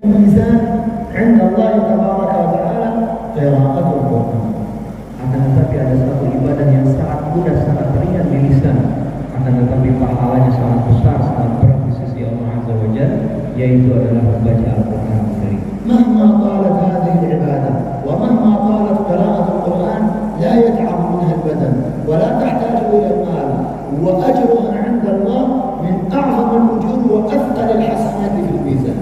الميزان عند الله تبارك وتعالى قراءة القرآن. Akan tetapi ada satu ibadah yang sangat mudah, sangat ringan di lisan, akan tetapi pahalanya sangat besar, sangat berat di sisi Allah Azza wa Jalla, yaitu adalah membaca Al-Quran Al-Karim. مهما طالت هذه العبادة ومهما طالت قراءة القرآن لا يتعب منها البدن ولا تحتاج إلى المال، وأجرها عند الله من أعظم الأجور وأثقل الحسنات في الميزان.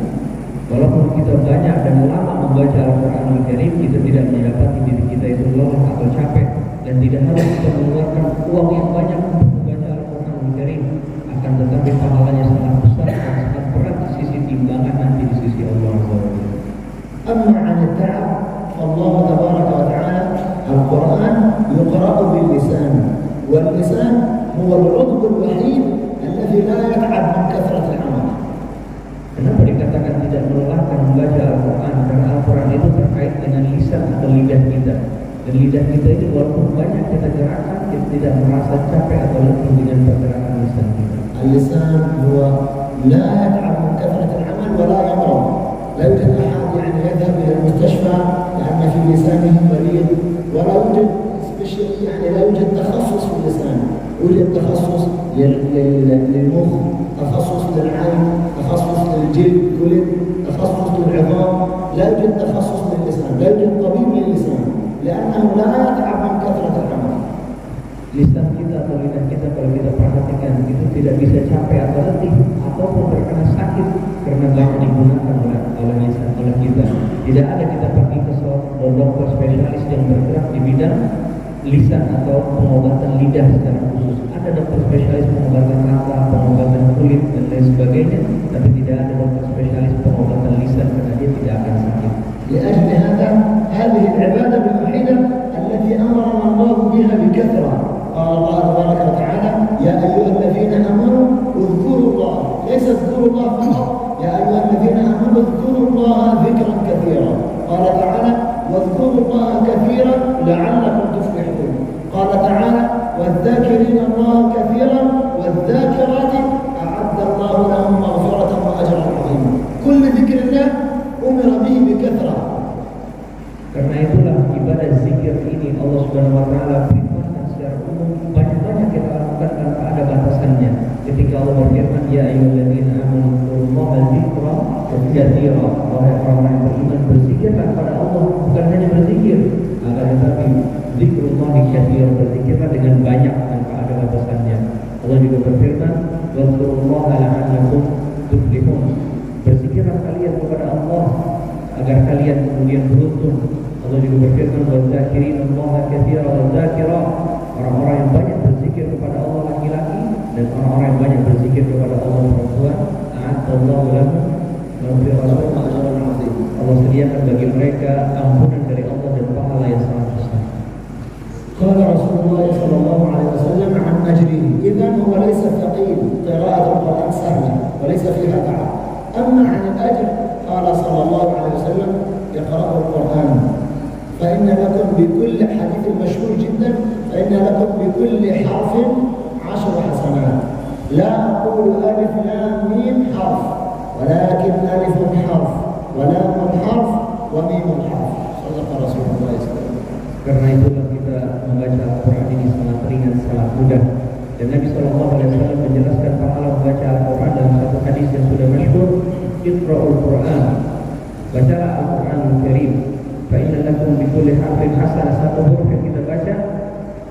Walaupun kita banyak dan lama membaca Al-Quran Al-Karim, kita tidak mendapati diri kita itu lelah atau capek, dan tidak harus kita mengeluarkan uang yang banyak untuk membaca Al-Quran Al-Karim. Akan tetapi pahalanya sangat besar dan sangat berat di sisi timbangan nanti di sisi Allah Azza wa Jalla. أما عن التعب فالله تبارك وتعالى القرآن يقرأ باللسان، واللسان هو العضو الوحيد الذي لا يتعب من كثرة العمل. Kenapa dikatakan tidak melelahkan membaca Al-Quran? Karena Al-Quran itu terkait dengan lisan atau lidah kita. Dan lidah kita itu walaupun banyak kita gerakkan, kita tidak merasa capek atau letih dengan pergerakan lisan kita. اللسان هو لا يتعب من كثرة العمل ولا يمرض. لا يوجد أحد يذهب إلى المستشفى لأن في لسانه مريض، ولا يوجد لا يوجد تخصص في اللسان. يوجد تخصص للمخ، تخصص للعين، تخصص للجلد، تخصص للعظام. لا يوجد تخصص لللسان، لا يوجد طبيب للسان، لأنه لا يتعب من كثرة العمل. Lisan kita atau lidah kita kalau kita perhatikan itu tidak bisa capek atau letih ataupun terkena sakit karena banyak digunakan oleh lisan oleh kita. Tidak ada kita pergi ke seorang dokter spesialis yang bergerak di bidang lisan atau pengobatan lidah secara khusus. Ada dokter spesialis pengobatan mata, pengobatan kulit dan lain sebagainya, tapi tidak ada dokter spesialis pengobatan lisan karena dia tidak akan sakit. لأجل هذا هذه العبادة الوحيدة التي أمرنا الله بها بكثرة. قال الله تبارك وتعالى: يا أيها الذين آمنوا اذكروا الله، ليس اذكروا الله فقط، يا أيها الذين آمنوا اذكروا الله ذكرا كثيرا. قال تعالى: واذكروا الله كثيرا لعلكم تفلحون. قال تعالى: والذاكرين الله كثيرا والذاكرات أعد الله لهم مغفرة وأجرا عظيما. كل ذكر الله أمر به بكثرة. Karena itulah ibadah zikir ini Allah Subhanahu wa taala firmankan secara umum, banyak-banyak kita lakukan tanpa ada batasannya. Ketika Allah berfirman, ya ayyuhalladzina amanu dzkurullaha dzikran katsira, wahai orang yang beriman, berzikirlah kepada Allah, bukan hanya berzikir, akan tetapi zikrullah katsira, berzikirlah dengan banyak tanpa ada batasannya. Allah juga berfirman, wadzkurullaha la'allakum tuflihun, berzikirlah kalian kepada Allah agar kalian kemudian beruntung. Allah juga berfirman, wadzakirinallaha katsiran wadzakira, orang-orang yang banyak berzikir kepada Allah laki-laki dan orang-orang yang banyak berzikir kepada Allah perempuan, a'adallahu lahum maghfiratan wa ajran 'azim. Allah sediakan bagi mereka ampunan dari Allah dan pahala yang sangat besar. قال رسول الله صلى الله عليه وسلم عن أجره: إذا هو ليس ثقيل، قراءة القرآن سهلة وليس فيها تعب. أما عن الأجر قال صلى الله عليه وسلم: اقرأوا القرآن فإن لكم بكل حديث مشهور جدا، فإن لكم بكل حرف 10 حسنات. لا أقول ألف لام ميم حرف، ولكن ألف حرف ولام حرف وميم حرف. صدق رسول الله صلى الله عليه وسلم. Karena itulah kita membaca Al-Quran ini sangat ringan, sangat mudah. Dan Nabi SAW menjelaskan pahala membaca Al-Quran dalam satu hadis yang sudah masyhur, Iqra'ul Quran, bacalah Al-Quran Al-Karim, fa inna lakum bi kulli harfin hasanah. Satu huruf yang kita baca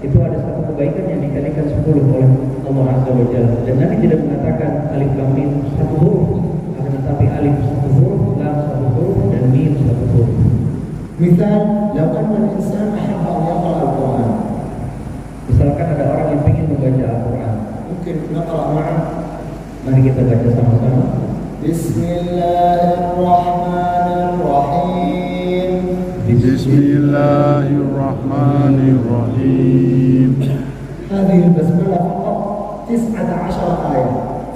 itu ada satu kebaikan yang dikalikan 10 oleh Allah Azza wa Jalla. Dan Nabi tidak mengatakan alif lam mim satu huruf, akan tetapi alif satu huruf, lam satu huruf, dan mim satu huruf. مثال: لو أن الإنسان أحب أن يقرأ القرآن، misalkan ada orang yang ingin membaca Al-Quran, ممكن نقرأ معه. mari kita baca sama-sama. بسم الله الرحمن الرحيم. بسم الله الرحمن الرحيم. هذه البسملة فقط 19 آية،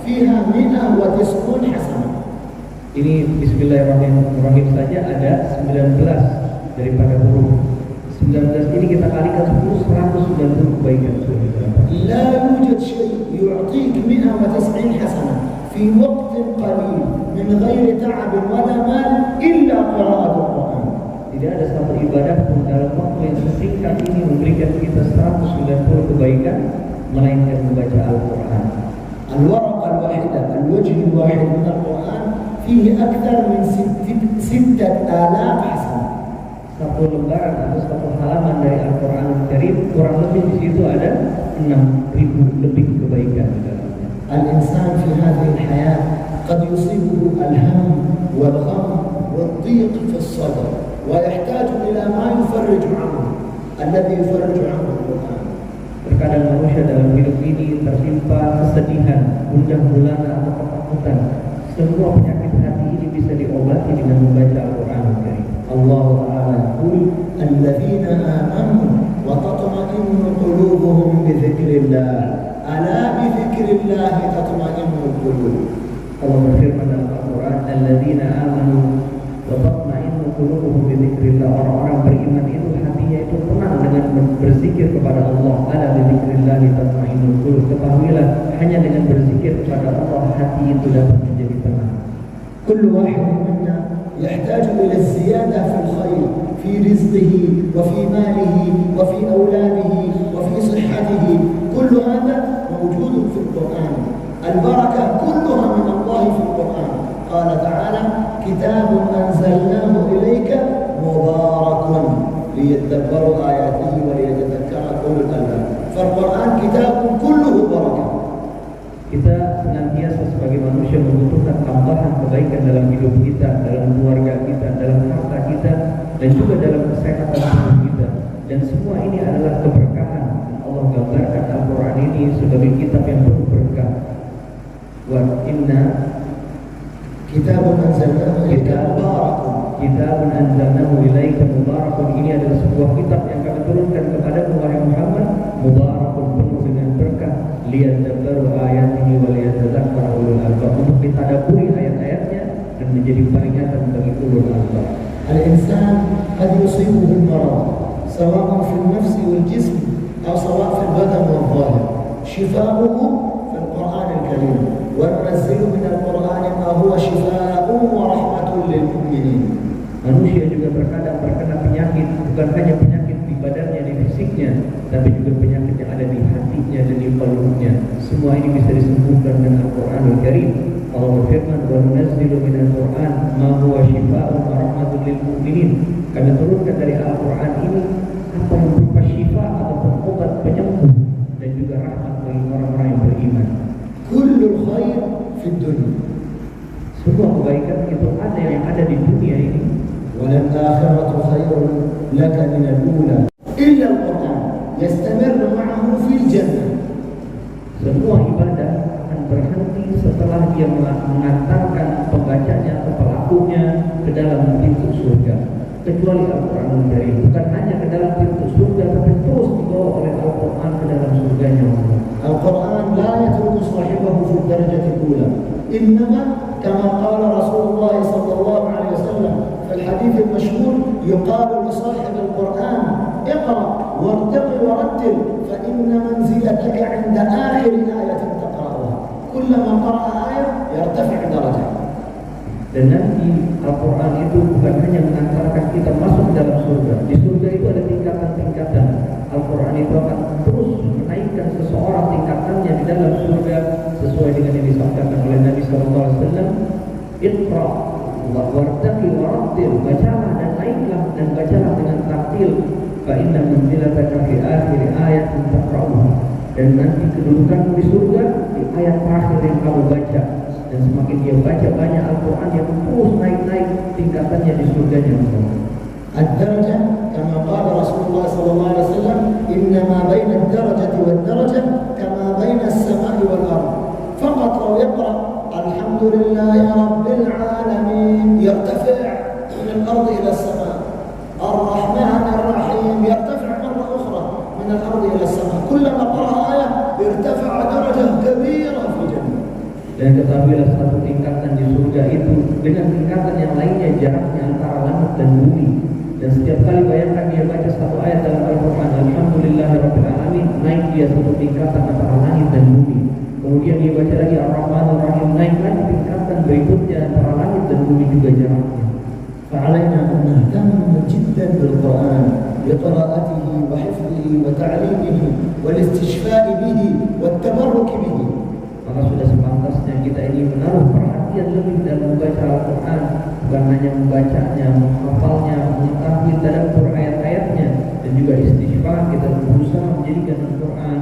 فيها 190 حسنة. Ini Bismillahirrahmanirrahim saja ada 19 daripada huruf. 19 ini kita kalikan 10, 190 kebaikan. لا يوجد شيء يعطيك 190 حسنة في وقت قليل من غير تعب ولا مال Tidak ada satu ibadah pun dalam waktu yang sesingkat ini memberikan kita 190 kebaikan melainkan membaca Al-Quran. الورقة الواحدة الوجه الواحد من القرآن فيه أكثر من 6,000 حسنة. Satu lembaran atau satu halaman dari Al-Quran Al-Karim kurang lebih di situ ada 6.000 lebih kebaikan di dalamnya. الإنسان في هذه الحياة قد يصيبه الهم والغم والضيق في الصدر ويحتاج إلى ما يفرج عنه الذي يفرج عنه القرآن. Terkadang manusia dalam hidup ini tertimpa kesedihan, gundah gulana atau ketakutan. Semua penyakit hati ini bisa diobati dengan membaca Al-Quran Al-Karim. Allah Ta'ala yaqul alladzina amanu wa tatma'innu qulubuhum bi dzikrillah ala bi dzikrillah tatma'innul qulub. Allah berfirman dalam Al-Quran, alladzina amanu wa tatma'innu qulubuhum bi dzikrillah. Orang-orang beriman itu hatinya itu tenang dengan berzikir kepada Allah. Ala bi dzikrillah tatma'innul qulub. Ketahuilah hanya dengan berzikir kepada Allah hati itu dapat menjadi tenang. Kullu wahid minna يحتاج إلى الزيادة في الخير في رزقه وفي ماله وفي أولاده وفي صحته. كل هذا موجود في القرآن. البركة كلها من الله في القرآن. قال تعالى كتاب أنزلناه إليك مبارك ليدبروا آياته وليتذكر أولو الألباب. فالقرآن كتاب كله بركة. Kita senantiasa sebagai manusia membutuhkan tambahan kebaikan dalam hidup kita, dalam keluarga kita, dalam harta kita, dan juga dalam kesehatan tubuh kita. Dan semua ini adalah keberkahan. Allah gambarkan Al-Quran ini sebagai kitab yang penuh berkah. Wa inna kitabun anzalnahu ilaika mubarakun. Kitabun anzalnahu ilaika mubarakun. Ini adalah sebuah kitab yang kami turunkan kepadamu wahai Muhammad, mubarakun, penuh dengan berkah. Liyadabbaru ayatihi wa liyatadzakkara ulul albab. Untuk ditadaburi ayat-ayatnya dan menjadi peringatan bagi ulul albab. Al-insan qad yusibuhu al-marad sawa'an fi an-nafs wal-jism aw sawa' fi al-badan wal-zahir. Shifa'uhu fi al-Qur'an al-Karim wa nunazzilu min al-Qur'an ma huwa shifaa'un wa rahmatun lil mu'minin. Manusia juga terkadang terkena penyakit, bukan hanya penyakit di badannya, di fisiknya, tapi juga penyakit yang ada di hatinya dan di qalbunya. Semua ini bisa disembuhkan dengan Al-Quran Al-Karim. Allah berfirman, "Wa nunazzilu minal Qur'an ma huwa shifaa'un wa rahmatun lil mu'minin." Kami turunkan dari Al-Quran ini apa yang berupa syifa ataupun obat penyembuh dan juga rahmat bagi orang-orang yang beriman. Kullul khair fid dunya. Semua kebaikan itu ada yang ada di dunia ini. وللآخرة خير لك من الأولى إلا القرآن يستمر معه في الجنة. Semua ibadah akan berhenti setelah dia mengantarkan pembacanya atau pelakunya ke dalam pintu surga. Kecuali Al-Quran Al-Karim, bukan hanya ke dalam pintu surga, tapi terus dibawa oleh Al-Quran ke dalam surganya Allah. Al-Quran la yatruku sahibahu fi darajati al-ula. Innama kama qala Rasulullah sallallahu alaihi wasallam في الحديث المشهور يقال لصاحب القرآن اقرأ وارتقي ورتل فإن منزلتك عند آخر آية تقرأها. كلما قرأ آية يرتفع درجة. Dan nanti Al-Quran itu bukan hanya mengantarkan kita masuk ke dalam surga. Di surga itu ada tingkatan-tingkatan. Al-Quran itu akan terus menaikkan seseorang tingkatannya di dalam surga sesuai dengan yang disampaikan oleh Nabi SAW. Iqra wartaqi warattil, bacalah dan naiklah dan bacalah dengan tartil. Fa inna manzilataka fi akhir ayatin taqra'uha. Dan nanti kedudukanmu di surga di ayat terakhir yang kamu baca. Dan semakin dia baca banyak Al-Quran yang terus naik-naik tingkatannya di surganya Allah. الدرجة كما قال رسول الله صلى الله عليه وسلم إنما بين الدرجة والدرجة كما بين السماء والأرض فقط لو يقرأ الحمد لله رب العالمين يرتفع من الأرض إلى السماء. الرحمن الرحيم يرتفع مرة أخرى من الأرض إلى السماء. كلما قرأ آية ارتفع درجة كبيرة في الجنة. Dan ketahuilah satu tingkatan di surga itu dengan tingkatan yang lainnya jaraknya antara langit dan bumi. Dan setiap kali bayangkan dia baca satu ayat dalam Al-Quran, Alhamdulillahirabbil alamin, naik dia satu tingkatan antara langit dan bumi. Kemudian dia baca lagi Ar-Rahman Ar-Rahim, naik lagi tingkatan berikutnya antara langit dan bumi juga jaraknya. فعلينا أن نهتم جدا بالقرآن بقراءته وحفظه وتعليمه والاستشفاء به والتبرك به. Maka sudah sepantasnya kita ini menaruh perhatian lebih dalam membaca Al-Quran, bukan hanya membacanya, menghafalnya, mengetahui tadabbur ayat-ayatnya, dan juga istighfar. Kita berusaha menjadikan Al-Quran